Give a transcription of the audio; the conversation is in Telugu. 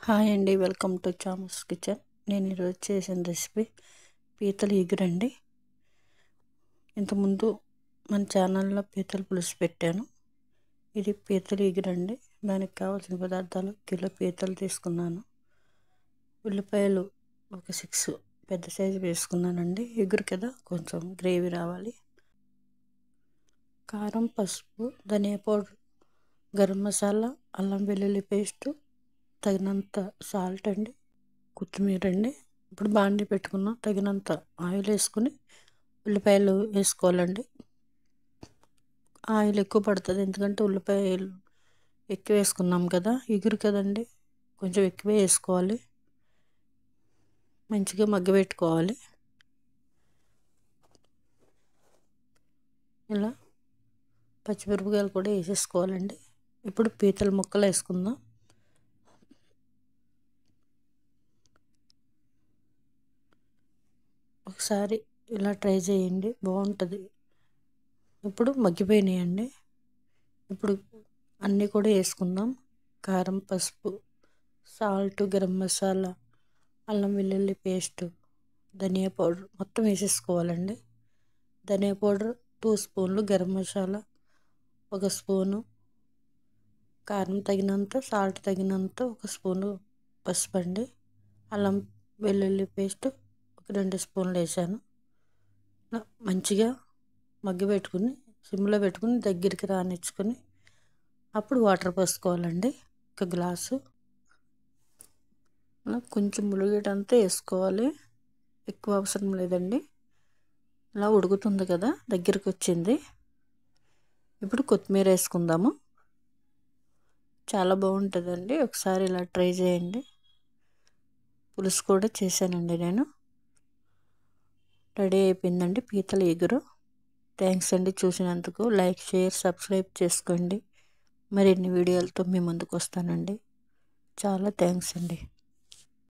హాయ్ అండి, వెల్కమ్ టు చామస్ కిచెన్. నేను ఈరోజు చేసిన రెసిపీ పీతల ఎగురండి. ఇంతకుముందు మన ఛానల్లో పీతల పులుసు పెట్టాను. ఇది పీతల ఎగురండి. దానికి కావాల్సిన పదార్థాలు: కిలో పీతలు తీసుకున్నాను, ఉల్లిపాయలు ఒక 6 పెద్ద సైజు వేసుకున్నానండి. ఎగురు కదా, కొంచెం గ్రేవీ రావాలి. కారం, పసుపు, ధనియా పౌడర్, గరం మసాలా, అల్లం వెల్లుల్లి పేస్టు, తగినంత సాల్ట్ అండి, కొత్తిమీర అండి. ఇప్పుడు బాండి పెట్టుకున్నాం. తగినంత ఆయిల్ వేసుకుని ఉల్లిపాయలు వేసుకోవాలండి. ఆయిల్ ఎక్కువ పడుతుంది, ఎందుకంటే ఉల్లిపాయలు ఎక్కువ వేసుకున్నాం కదా, ఎగురు కదండి, కొంచెం ఎక్కువే వేసుకోవాలి. మంచిగా మగ్గబెట్టుకోవాలి. ఇలా పచ్చిమిరపకాయలు కూడా వేసేసుకోవాలండి. ఇప్పుడు పీతల ముక్కలు వేసుకుందాం. ఒకసారి ఇలా ట్రై చేయండి, బాగుంటుంది. ఇప్పుడు మగ్గిపోయినాయండి. ఇప్పుడు అన్నీ కూడా వేసుకుందాం. కారం, పసుపు, సాల్ట్, గరం మసాలా, అల్లం వెల్లుల్లి పేస్టు, ధనియా పౌడర్ మొత్తం వేసేసుకోవాలండి. ధనియా పౌడర్ 2 స్పూన్లు, గరం మసాలా 1 స్పూను, కారం తగినంత, సాల్ట్ తగినంత 1 స్పూను పసుపు అండి, అల్లం వెల్లుల్లి పేస్ట్ 2 స్పూన్లు వేసాను. మంచిగా మగ్గిపెట్టుకుని సిమ్లో పెట్టుకుని దగ్గరికి రానిచ్చుకొని అప్పుడు వాటర్ పోసుకోవాలండి. 1 గ్లాసు. కొంచెం ములిగేటంతా వేసుకోవాలి, ఎక్కువ అవసరం లేదండి. ఇలా ఉడుకుతుంది కదా, దగ్గరికి వచ్చింది. ఇప్పుడు కొత్తిమీర వేసుకుందాము. చాలా బాగుంటుందండి, ఒకసారి ఇలా ట్రై చేయండి. పులుసు కూడా చేశానండి నేను. రెడీ అయిపోయిందండి పీతల ఎగురు. థ్యాంక్స్ అండి చూసినందుకు. లైక్, షేర్, సబ్స్క్రైబ్ చేసుకోండి. మరిన్ని వీడియోలతో మీ ముందుకు వస్తానండి. చాలా థ్యాంక్స్ అండి.